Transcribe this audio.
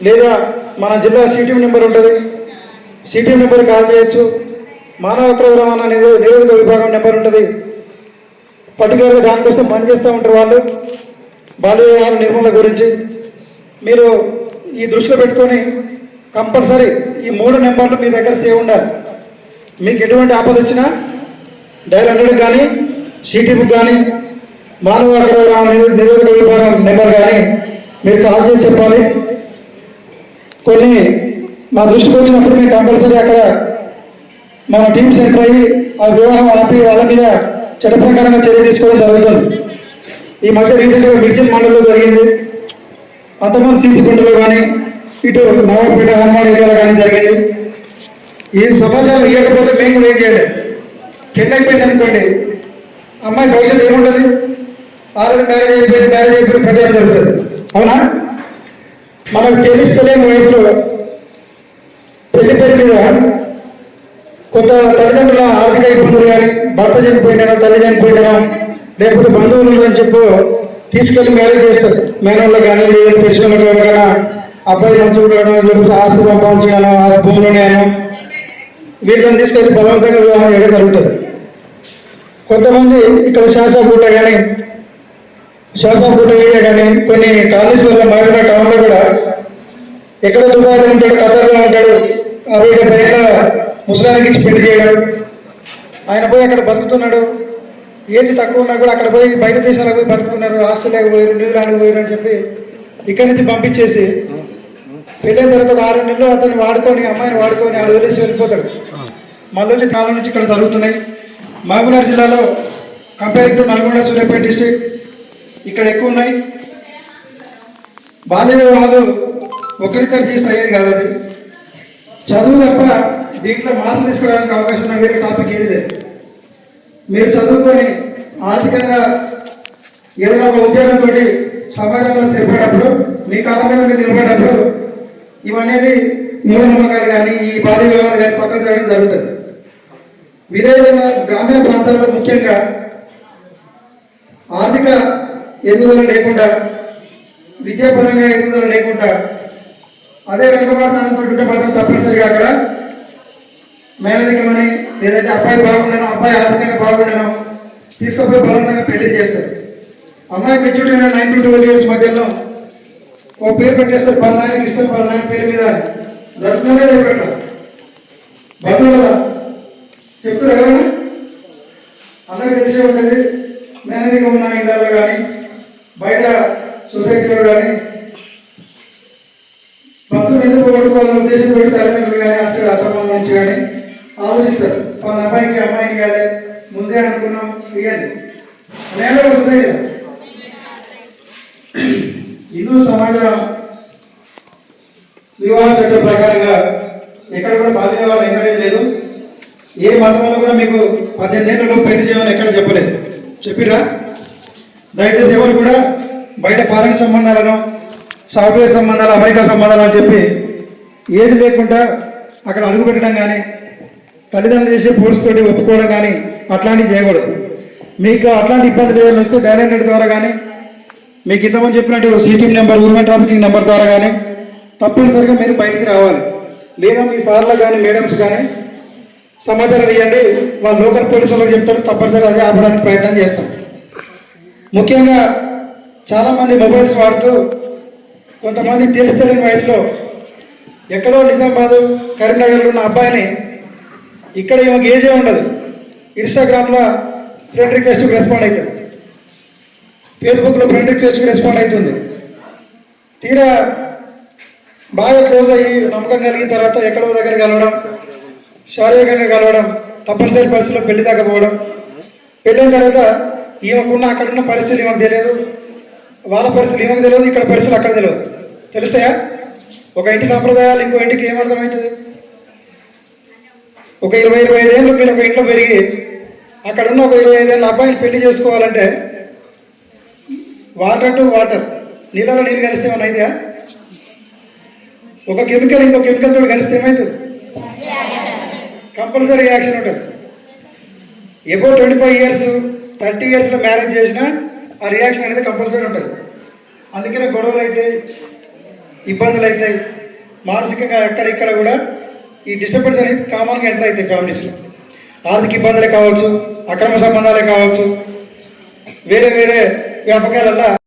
లేదా మన జిల్లా సిటీఎం నెంబర్ ఉంటుంది, సిటీఎం నెంబర్ కాల్ చేయొచ్చు. మానవ అక్రమ రవాణా నిరోధక విభాగం నెంబర్ ఉంటుంది. పర్టికులర్గా దానికోసం పనిచేస్తూ ఉంటారు వాళ్ళు. బాల్య వివాహాల నిర్మూలన గురించి మీరు ఈ దృష్టిలో పెట్టుకొని కంపల్సరీ ఈ 3 నెంబర్లు మీ దగ్గర సేవ్ ఉండాలి. మీకు ఎటువంటి ఆపద వచ్చినా డైల్ 100 కానీ, సిటీఎం కానీ, మానవ అక్రమ రవాణా నిరోధక విభాగం నెంబర్ కానీ మీరు కాల్ చేసి చెప్పాలి. కొన్ని మా దృష్టికి వచ్చినప్పుడు మేము కంపల్సరీ అక్కడ మన టీం సెంటర్ అయ్యి ఆ వివాహం ఆపి వాళ్ళ మీద చట్ట ప్రకారంగా చర్య తీసుకోవడం జరుగుతుంది. ఈ మధ్య రీసెంట్గా మిర్చిల్ మండలంలో జరిగింది. అంతమంది సీసీ గుంటలో కానీ, ఇటు నవాపేట హనుమాన్ ఏరియాలో కానీ జరిగింది. ఈ సమాచారం ఇవ్వకపోతే మేము కూడా ఏం చేయలేదు. పెళ్ళైపోయింది అనుకోండి, అమ్మాయి భవిష్యత్తు ఏముంటుంది? ఆల్రెడీ మ్యారేజ్ అయిపోయి ప్రచారం జరుగుతుంది. అవునా? మనకు తెలిస్తలేని వయసులో పెళ్లి పేరు మీద కొంత తల్లిదండ్రుల ఆర్థిక ఇబ్బందులు కానీ, భర్త చనిపోయినానో, తల్లి చనిపోయినానో, లేకపోతే బంధువులు అని చెప్పు తీసుకెళ్లి మ్యారేజ్ చేస్తారు. మేనల్లో కానీ, లేదా తెలిసిన కానీ అబ్బాయి మంచులు లేకపోతే ఆస్తి సంపాదించగానో, ఆ భూములున్నాయనో వీళ్ళని తీసుకెళ్లి బలవంతంగా వివాహం చేయడం జరుగుతుంది. కొంతమంది ఇక్కడ శాసపూట కానీ, శాసపూట ఏరియా కానీ, కొన్ని కాలేజీ వల్ల మహిళ టౌన్లో కూడా ఎక్కడ దుబాయ్లో ఉంటాడు, ఖతర్లో ఉంటాడు, 60-70 ఏళ్ళ ముసలానికి ఇచ్చి పెళ్లి చేయడం. ఆయన పోయి అక్కడ బతుకుతున్నాడు, ఏజ్ తక్కువ ఉన్నా కూడా అక్కడ పోయి బయట దేశాలకు పోయి బతుకుతున్నారు, ఆస్ట్రేలియాకి పోయారు, న్యూజిలాండ్కి పోయారు అని చెప్పి ఇక్కడి నుంచి పంపించేసి పెళ్ళైన తర్వాత ఒక 6 నెలలు అతన్ని వాడుకొని, అమ్మాయిని వాడుకొని ఆడ వదిలేసి వెళ్ళిపోతాడు. మళ్ళీ వచ్చి కాలం నుంచి ఇక్కడ జరుగుతున్నాయి. మహబూబ్నగర్ జిల్లాలో compare to Nalgonda, Suryapet district ఇక్కడ ఎక్కువ ఉన్నాయి. బాల్య వివాహాలు ఒకరిద్దరు చేస్తే అయ్యేది కాదు. అది చదువు తప్ప దీంట్లో మార్పులు తీసుకోవడానికి అవకాశం ఉన్న వేరే టాపిక్ ఏది లేదు. మీరు చదువుకొని ఆర్థికంగా ఏదైనా ఒక ఉద్యోగంతో సమాజంలో స్థిరపడేటప్పుడు, మీ కాలం మీద మీరు నిలబడేటప్పుడు ఇవన్నీ మూఢనమ్మకాలు కానీ, ఈ బాల్య వివాహాలు కానీ పక్కకు జరగడం జరుగుతుంది. విలేజ్ల గ్రామీణ ప్రాంతాల్లో ముఖ్యంగా ఆర్థిక ఎదుగుదల లేకుండా, విద్యాపరంగా ఎదుగుదల లేకుండా, అదే వెనుకబడతానంతో ఉంటే మాత్రం తప్పనిసరిగా అక్కడ మేనరికమని, లేదంటే అబ్బాయి బాగుండను, అబ్బాయి ఆర్థికంగా బాగుండను తీసుకుపోయి బలవంతంగా పెళ్లి చేస్తారు. అమ్మాయి మెచ్యూరిటీ 9 to 12 years మధ్యలో ఓ పేరు పెట్టేస్తారు. పలానాయనకి ఇస్తారు, పలానాయన పేరు మీద జరుగుతున్నదే పెట్టారు. బంధువుల చెప్తారు ఎవరైనా అందరికీ తెలిసే ఉంటుంది. మేనరికం ఉన్న ఇంట్లో కానీ, బయట సొసైటీలో కానీ బంధువులు ఎందుకు కొట్టుకోవాలనే ఉద్దేశంతో తల్లిదండ్రులు కానీ, అసలు అత్తమ్మ నుంచి కానీ ఆలోచిస్తారు. వాళ్ళ అబ్బాయికి అమ్మాయిని కానీ ముందే అనుకున్నాం ఇవ్వాలి నేల సొసైటీ. హిందూ సమాజం వివాహ చట్టం ప్రకారంగా ఎక్కడ కూడా బాల్య వివాహాలు ఎంకరేజ్ లేదు. ఏ మతంలో కూడా మీకు 18 ఏళ్ళలో పెళ్లి చేయమని ఎక్కడ చెప్పలేదు. చెప్పిరా? దయచేసి ఎవరు కూడా బయట ఫారెన్ సంబంధాలను, సాఫ్ట్వేర్ సంబంధాలు, అమెరికా సంబంధాలు అని చెప్పి ఏజ్ లేకుండా అక్కడ అడుగు పెట్టడం కానీ, తల్లిదండ్రులు చేసే ఫోర్స్ తోటి ఒప్పుకోవడం కానీ అట్లాంటివి చేయకూడదు. మీకు అట్లాంటి ఇబ్బందులు ఏదైనా వస్తే డైరెక్ట్ ద్వారా కానీ, మీకు ఇంతమంది చెప్పినట్టు CTM number, women trafficking number ద్వారా కానీ తప్పనిసరిగా మీరు బయటికి రావాలి. లేదా మీ సార్లు కానీ, మేడమ్స్ కానీ సమాచారం ఇవ్వండి. వాళ్ళు లోకల్ పోలీసు వాళ్ళకి చెప్తారు, తప్పనిసరిగా అదే ఆపడానికి ప్రయత్నం చేస్తాం. ముఖ్యంగా చాలామంది మొబైల్స్ వాడుతూ కొంతమంది తెలియని వయసులో ఎక్కడో నిజామాబాద్, కరీంనగర్లో ఉన్న అబ్బాయిని ఇక్కడ ఈమెకి ఏజే ఉండదు, ఇన్స్టాగ్రామ్లో ఫ్రెండ్ రిక్వెస్ట్కి రెస్పాండ్ అవుతుంది, ఫేస్బుక్లో ఫ్రెండ్ రిక్వెస్ట్కి రెస్పాండ్ అవుతుంది. తీరా బాగా క్లోజ్ అయ్యి నమ్మకం కలిగిన తర్వాత ఎక్కడో దగ్గర కలవడం, శారీరకంగా కలవడం, తప్పనిసరి పరిస్థితుల్లో పెళ్లి దాకా పోవడం. పెళ్ళైన తర్వాత ఈమెకున్న అక్కడున్న పరిస్థితులు ఈమెకు తెలియదు, వాళ్ళ పరిస్థితులు ఈమెకు తెలియదు, ఇక్కడ పరిస్థితులు అక్కడ తెలియదు. తెలుస్తాయా? ఒక ఇంటి సాంప్రదాయాలు ఇంకో ఇంటికి ఏమర్థమవుతుంది? ఒక 20-25 ఏళ్ళు మీరు ఒక ఇంట్లో పెరిగి అక్కడున్న ఒక 25 ఏళ్ళ అబ్బాయిని పెళ్లి చేసుకోవాలంటే వాటర్ టు వాటర్, నీళ్ళలో నీళ్ళు కలిస్తే ఏమన్నా అయితే ఒక కెమికల్ ఇంకో కెమికల్ తోటి కలిస్తే ఏమవుతుంది? కంపల్సరీ యాక్షన్ ఉంటుంది. ఎబో 25 years 30 yearsలో మ్యారేజ్ చేసినా ఆ రియాక్షన్ అనేది కంపల్సరీ ఉంటుంది. అందుకనే గొడవలు అయితే ఇబ్బందులు అవుతాయి, మానసికంగా ఎక్కడిక్కడ కూడా ఈ డిస్టర్బెన్స్ అనేది కామన్గా ఎంటర్ అవుతాయి ఫ్యామిలీస్లో. ఆర్థిక ఇబ్బందులే కావచ్చు, అక్రమ సంబంధాలే కావచ్చు, వేరే వేరే వ్యాపకాలల్లో